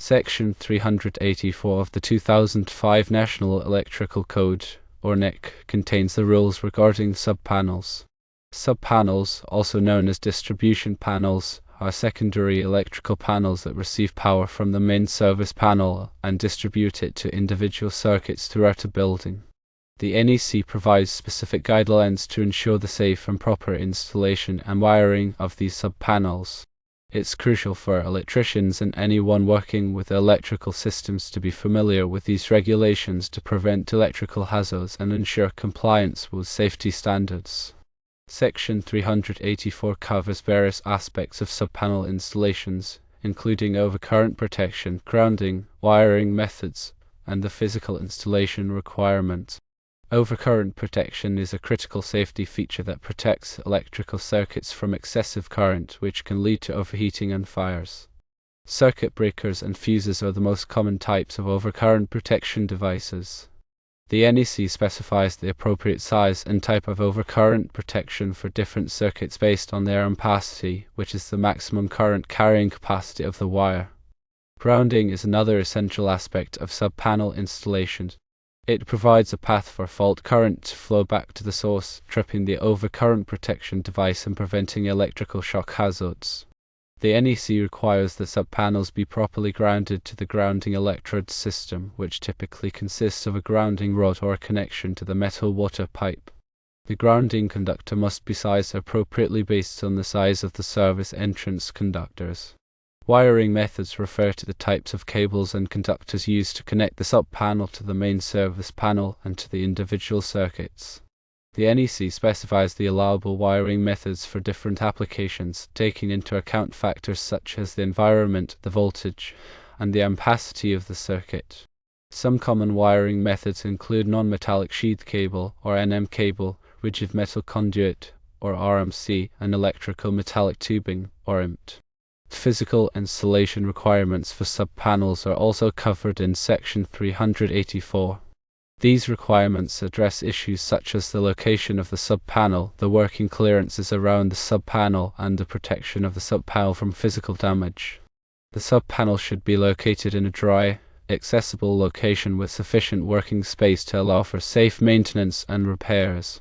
Section 384 of the 2005 National Electrical Code, or NEC, contains the rules regarding subpanels. Subpanels, also known as distribution panels, are secondary electrical panels that receive power from the main service panel and distribute it to individual circuits throughout a building. The NEC provides specific guidelines to ensure the safe and proper installation and wiring of these subpanels. It's crucial for electricians and anyone working with electrical systems to be familiar with these regulations to prevent electrical hazards and ensure compliance with safety standards. Section 384 covers various aspects of subpanel installations, including overcurrent protection, grounding, wiring methods, and the physical installation requirements. Overcurrent protection is a critical safety feature that protects electrical circuits from excessive current, which can lead to overheating and fires. Circuit breakers and fuses are the most common types of overcurrent protection devices. The NEC specifies the appropriate size and type of overcurrent protection for different circuits based on their ampacity, which is the maximum current carrying capacity of the wire. Grounding is another essential aspect of subpanel installation. It provides a path for fault current to flow back to the source, tripping the overcurrent protection device and preventing electrical shock hazards. The NEC requires the subpanels be properly grounded to the grounding electrode system, which typically consists of a grounding rod or a connection to the metal water pipe. The grounding conductor must be sized appropriately based on the size of the service entrance conductors. Wiring methods refer to the types of cables and conductors used to connect the subpanel to the main service panel and to the individual circuits. The NEC specifies the allowable wiring methods for different applications, taking into account factors such as the environment, the voltage, and the ampacity of the circuit. Some common wiring methods include non-metallic sheath cable, or NM cable, rigid metal conduit, or RMC, and electrical metallic tubing, or IMT. Physical installation requirements for subpanels are also covered in Section 384. These requirements address issues such as the location of the subpanel, the working clearances around the subpanel, and the protection of the subpanel from physical damage. The subpanel should be located in a dry, accessible location with sufficient working space to allow for safe maintenance and repairs.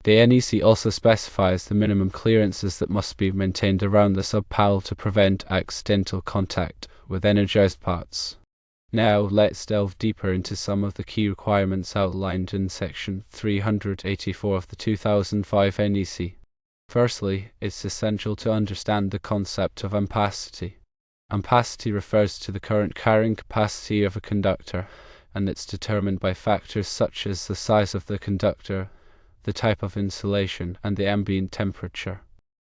The NEC also specifies the minimum clearances that must be maintained around the subpanel to prevent accidental contact with energized parts. Now let's delve deeper into some of the key requirements outlined in Section 384 of the 2005 NEC. Firstly, it's essential to understand the concept of ampacity. Ampacity refers to the current carrying capacity of a conductor, and it's determined by factors such as the size of the conductor, the type of insulation, and the ambient temperature.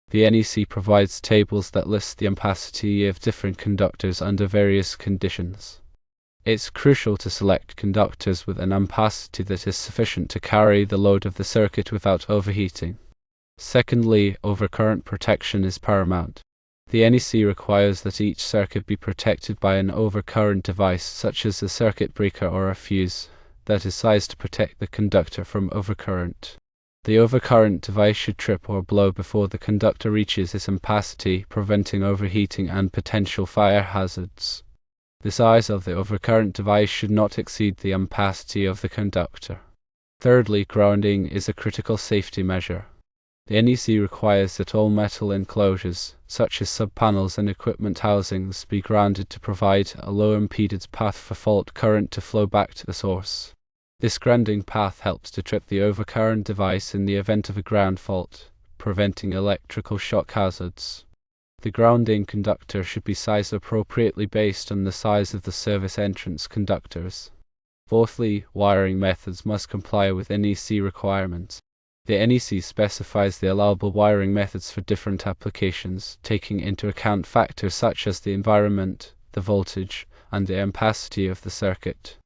The NEC provides tables that list the ampacity of different conductors under various conditions. It's crucial to select conductors with an ampacity that is sufficient to carry the load of the circuit without overheating. Secondly, overcurrent protection is paramount. The NEC requires that each circuit be protected by an overcurrent device, such as a circuit breaker or a fuse, that is sized to protect the conductor from overcurrent. The overcurrent device should trip or blow before the conductor reaches its ampacity, preventing overheating and potential fire hazards. The size of the overcurrent device should not exceed the ampacity of the conductor. Thirdly, grounding is a critical safety measure. The NEC requires that all metal enclosures, such as subpanels and equipment housings, be grounded to provide a low impedance path for fault current to flow back to the source. This grounding path helps to trip the overcurrent device in the event of a ground fault, preventing electrical shock hazards. The grounding conductor should be sized appropriately based on the size of the service entrance conductors. Fourthly, wiring methods must comply with NEC requirements. The NEC specifies the allowable wiring methods for different applications, taking into account factors such as the environment, the voltage, and the ampacity of the circuit.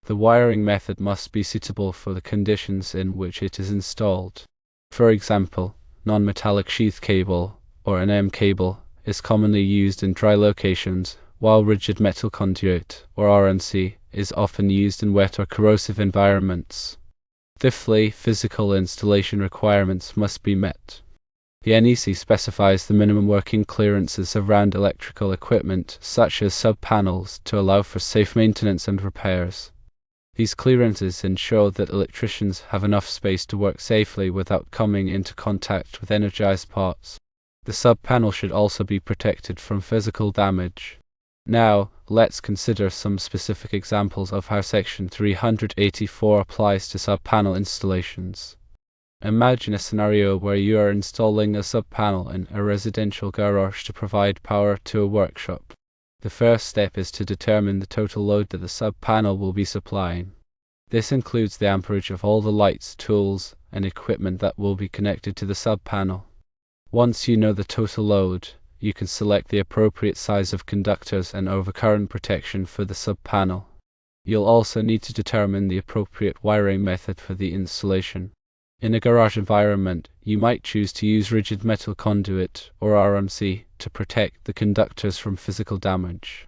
The wiring method must be suitable for the conditions in which it is installed. For example, non-metallic sheath cable, or NM cable, is commonly used in dry locations, while rigid metal conduit, or RMC, is often used in wet or corrosive environments. Fifthly, physical installation requirements must be met. The NEC specifies the minimum working clearances around electrical equipment, such as sub-panels, to allow for safe maintenance and repairs. These clearances ensure that electricians have enough space to work safely without coming into contact with energized parts. The sub-panel should also be protected from physical damage. Now, let's consider some specific examples of how Section 384 applies to sub-panel installations. Imagine a scenario where you are installing a sub-panel in a residential garage to provide power to a workshop. The first step is to determine the total load that the sub-panel will be supplying. This includes the amperage of all the lights, tools, and equipment that will be connected to the sub-panel. Once you know the total load, you can select the appropriate size of conductors and overcurrent protection for the sub-panel. You'll also need to determine the appropriate wiring method for the installation. In a garage environment, you might choose to use rigid metal conduit, or RMC, to protect the conductors from physical damage.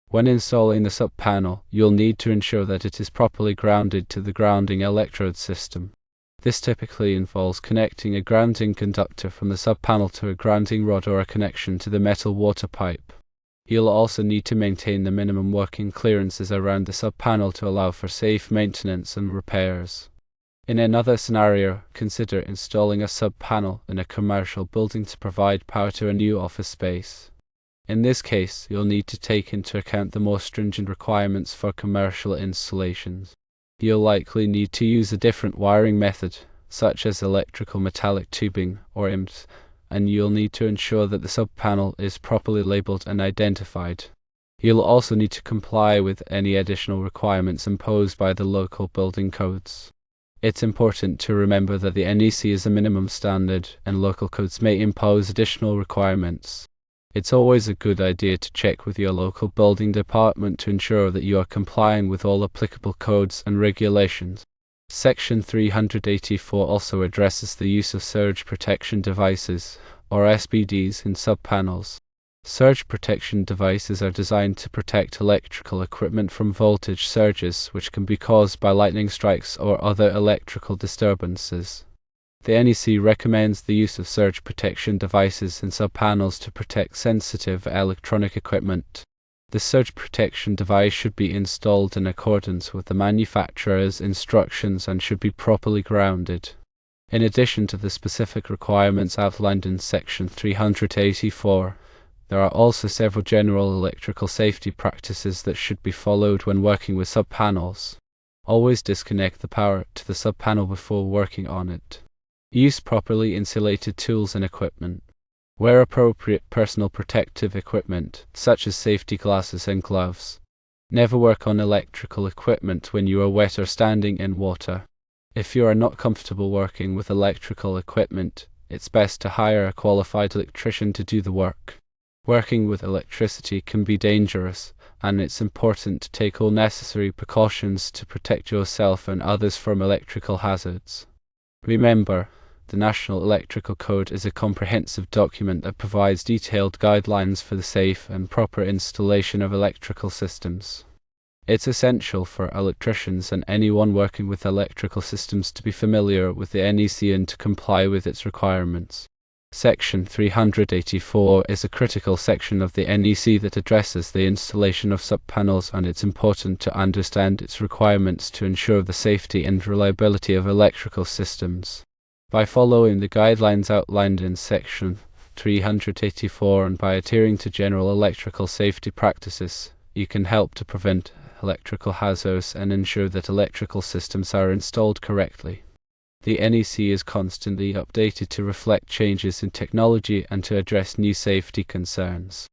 When installing the sub-panel, you'll need to ensure that it is properly grounded to the grounding electrode system. This typically involves connecting a grounding conductor from the sub-panel to a grounding rod or a connection to the metal water pipe. You'll also need to maintain the minimum working clearances around the sub-panel to allow for safe maintenance and repairs. In another scenario, consider installing a sub-panel in a commercial building to provide power to a new office space. In this case, you'll need to take into account the more stringent requirements for commercial installations. You'll likely need to use a different wiring method, such as electrical metallic tubing or IMS, and you'll need to ensure that the sub-panel is properly labeled and identified. You'll also need to comply with any additional requirements imposed by the local building codes. It's important to remember that the NEC is a minimum standard, and local codes may impose additional requirements. It's always a good idea to check with your local building department to ensure that you are complying with all applicable codes and regulations. Section 384 also addresses the use of surge protection devices, or SPDs, in sub-panels. Surge protection devices are designed to protect electrical equipment from voltage surges, which can be caused by lightning strikes or other electrical disturbances. The NEC recommends the use of surge protection devices in sub-panels to protect sensitive electronic equipment. The surge protection device should be installed in accordance with the manufacturer's instructions and should be properly grounded. In addition to the specific requirements outlined in Section 384, there are also several general electrical safety practices that should be followed when working with sub-panels. Always disconnect the power to the sub-panel before working on it. Use properly insulated tools and equipment. Wear appropriate personal protective equipment, such as safety glasses and gloves. Never work on electrical equipment when you are wet or standing in water. If you are not comfortable working with electrical equipment, it's best to hire a qualified electrician to do the work. Working with electricity can be dangerous, and it's important to take all necessary precautions to protect yourself and others from electrical hazards. Remember, the National Electrical Code is a comprehensive document that provides detailed guidelines for the safe and proper installation of electrical systems. It's essential for electricians and anyone working with electrical systems to be familiar with the NEC and to comply with its requirements. Section 384 is a critical section of the NEC that addresses the installation of sub-panels, and it's important to understand its requirements to ensure the safety and reliability of electrical systems. By following the guidelines outlined in Section 384 and by adhering to general electrical safety practices, you can help to prevent electrical hazards and ensure that electrical systems are installed correctly. The NEC is constantly updated to reflect changes in technology and to address new safety concerns.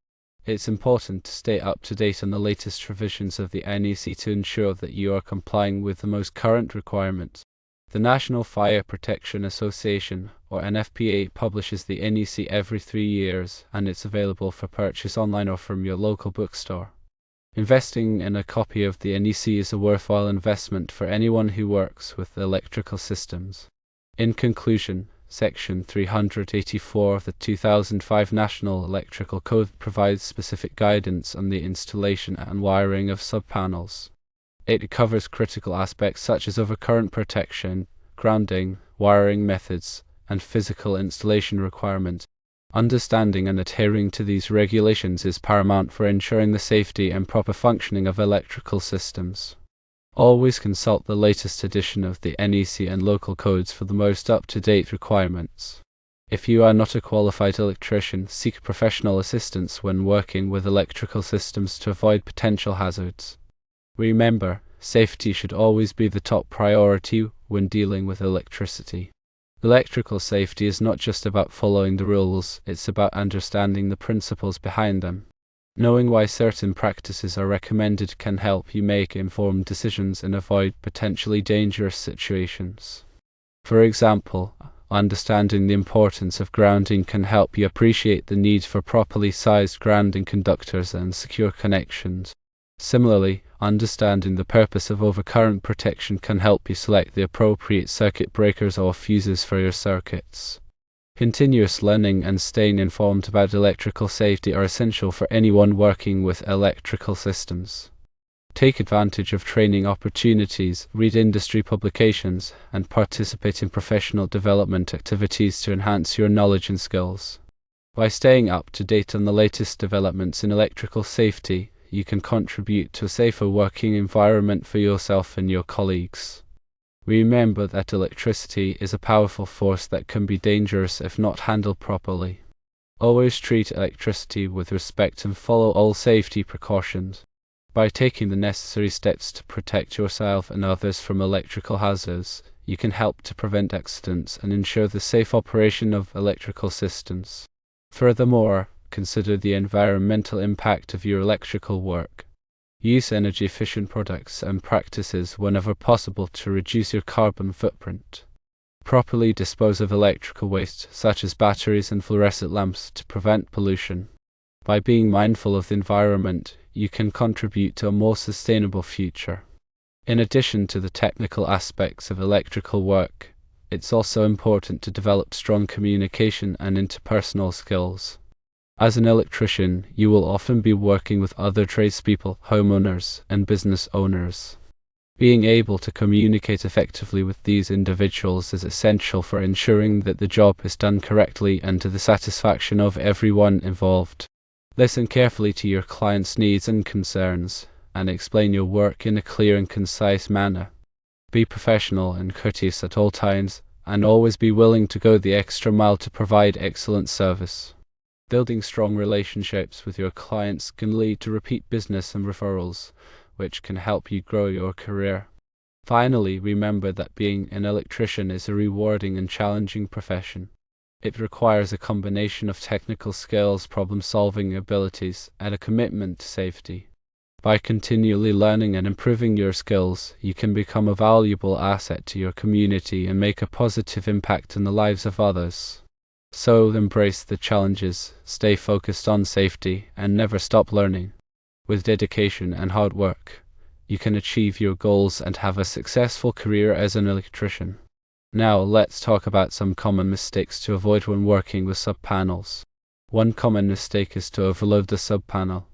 It's important to stay up to date on the latest revisions of the NEC to ensure that you are complying with the most current requirements. The National Fire Protection Association, or NFPA, publishes the NEC every 3 years, and it's available for purchase online or from your local bookstore. Investing in a copy of the NEC is a worthwhile investment for anyone who works with electrical systems. In conclusion, Section 384 of the 2005 National Electrical Code provides specific guidance on the installation and wiring of sub-panels. It covers critical aspects such as overcurrent protection, grounding, wiring methods, and physical installation requirements. Understanding and adhering to these regulations is paramount for ensuring the safety and proper functioning of electrical systems. Always consult the latest edition of the NEC and local codes for the most up-to-date requirements. If you are not a qualified electrician, seek professional assistance when working with electrical systems to avoid potential hazards. Remember, safety should always be the top priority when dealing with electricity. Electrical safety is not just about following the rules, it's about understanding the principles behind them. Knowing why certain practices are recommended can help you make informed decisions and avoid potentially dangerous situations. For example, understanding the importance of grounding can help you appreciate the need for properly sized grounding conductors and secure connections. Similarly, understanding the purpose of overcurrent protection can help you select the appropriate circuit breakers or fuses for your circuits. Continuous learning and staying informed about electrical safety are essential for anyone working with electrical systems. Take advantage of training opportunities, read industry publications, and participate in professional development activities to enhance your knowledge and skills. By staying up to date on the latest developments in electrical safety, you can contribute to a safer working environment for yourself and your colleagues. Remember that electricity is a powerful force that can be dangerous if not handled properly. Always treat electricity with respect and follow all safety precautions. By taking the necessary steps to protect yourself and others from electrical hazards, you can help to prevent accidents and ensure the safe operation of electrical systems. Furthermore, consider the environmental impact of your electrical work. Use energy-efficient products and practices whenever possible to reduce your carbon footprint. Properly dispose of electrical waste, such as batteries and fluorescent lamps, to prevent pollution. By being mindful of the environment, you can contribute to a more sustainable future. In addition to the technical aspects of electrical work, it's also important to develop strong communication and interpersonal skills. As an electrician, you will often be working with other tradespeople, homeowners, and business owners. Being able to communicate effectively with these individuals is essential for ensuring that the job is done correctly and to the satisfaction of everyone involved. Listen carefully to your clients' needs and concerns, and explain your work in a clear and concise manner. Be professional and courteous at all times, and always be willing to go the extra mile to provide excellent service. Building strong relationships with your clients can lead to repeat business and referrals, which can help you grow your career. Finally, remember that being an electrician is a rewarding and challenging profession. It requires a combination of technical skills, problem-solving abilities, and a commitment to safety. By continually learning and improving your skills, you can become a valuable asset to your community and make a positive impact in the lives of others. So embrace the challenges, stay focused on safety, and never stop learning. With dedication and hard work, you can achieve your goals and have a successful career as an electrician. Now let's talk about some common mistakes to avoid when working with sub-panels. One common mistake is to overload the sub-panel.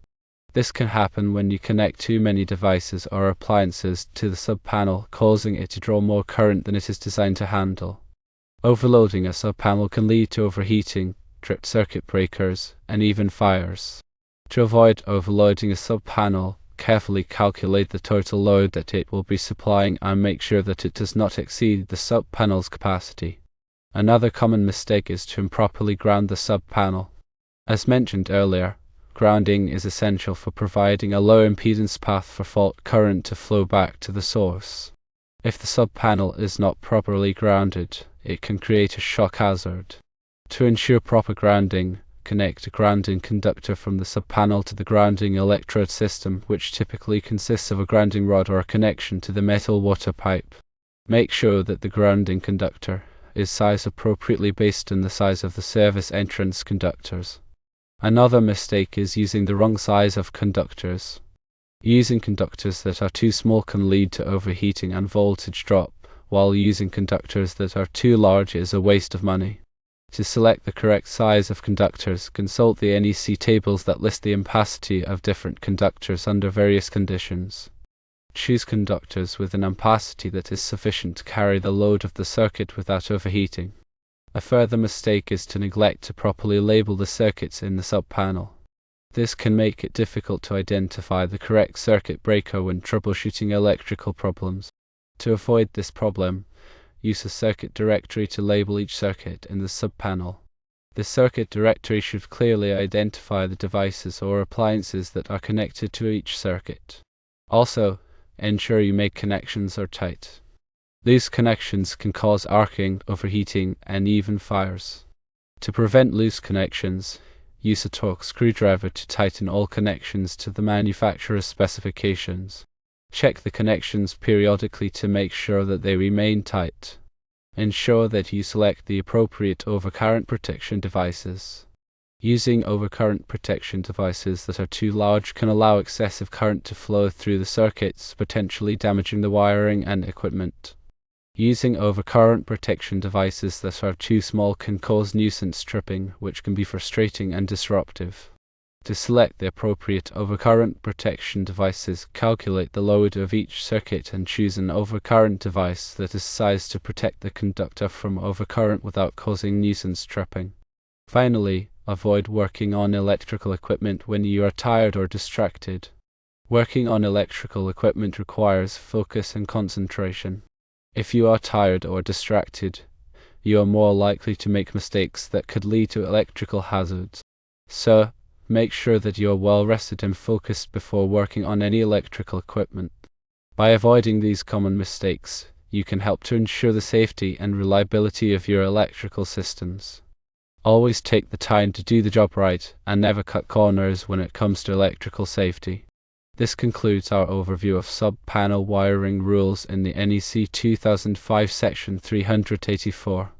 This can happen when you connect too many devices or appliances to the sub-panel, causing it to draw more current than it is designed to handle. Overloading a sub-panel can lead to overheating, tripped circuit breakers, and even fires. To avoid overloading a sub-panel, carefully calculate the total load that it will be supplying and make sure that it does not exceed the sub-panel's capacity. Another common mistake is to improperly ground the sub-panel. As mentioned earlier, grounding is essential for providing a low impedance path for fault current to flow back to the source. If the sub-panel is not properly grounded, it can create a shock hazard. To ensure proper grounding, connect a grounding conductor from the sub-panel to the grounding electrode system, which typically consists of a grounding rod or a connection to the metal water pipe. Make sure that the grounding conductor is sized appropriately based on the size of the service entrance conductors. Another mistake is using the wrong size of conductors. Using conductors that are too small can lead to overheating and voltage drop, while using conductors that are too large is a waste of money. To select the correct size of conductors, consult the NEC tables that list the ampacity of different conductors under various conditions. Choose conductors with an ampacity that is sufficient to carry the load of the circuit without overheating. A further mistake is to neglect to properly label the circuits in the sub-panel. This can make it difficult to identify the correct circuit breaker when troubleshooting electrical problems. To avoid this problem, use a circuit directory to label each circuit in the sub-panel. The circuit directory should clearly identify the devices or appliances that are connected to each circuit. Also, ensure you make connections are tight. Loose connections can cause arcing, overheating, and even fires. To prevent loose connections, use a torque screwdriver to tighten all connections to the manufacturer's specifications. Check the connections periodically to make sure that they remain tight. Ensure that you select the appropriate overcurrent protection devices. Using overcurrent protection devices that are too large can allow excessive current to flow through the circuits, potentially damaging the wiring and equipment. Using overcurrent protection devices that are too small can cause nuisance tripping, which can be frustrating and disruptive. To select the appropriate overcurrent protection devices, calculate the load of each circuit and choose an overcurrent device that is sized to protect the conductor from overcurrent without causing nuisance tripping. Finally, avoid working on electrical equipment when you are tired or distracted. Working on electrical equipment requires focus and concentration. If you are tired or distracted, you are more likely to make mistakes that could lead to electrical hazards. So, make sure that you are well rested and focused before working on any electrical equipment. By avoiding these common mistakes, you can help to ensure the safety and reliability of your electrical systems. Always take the time to do the job right and never cut corners when it comes to electrical safety. This concludes our overview of sub-panel wiring rules in the NEC 2005 section 384.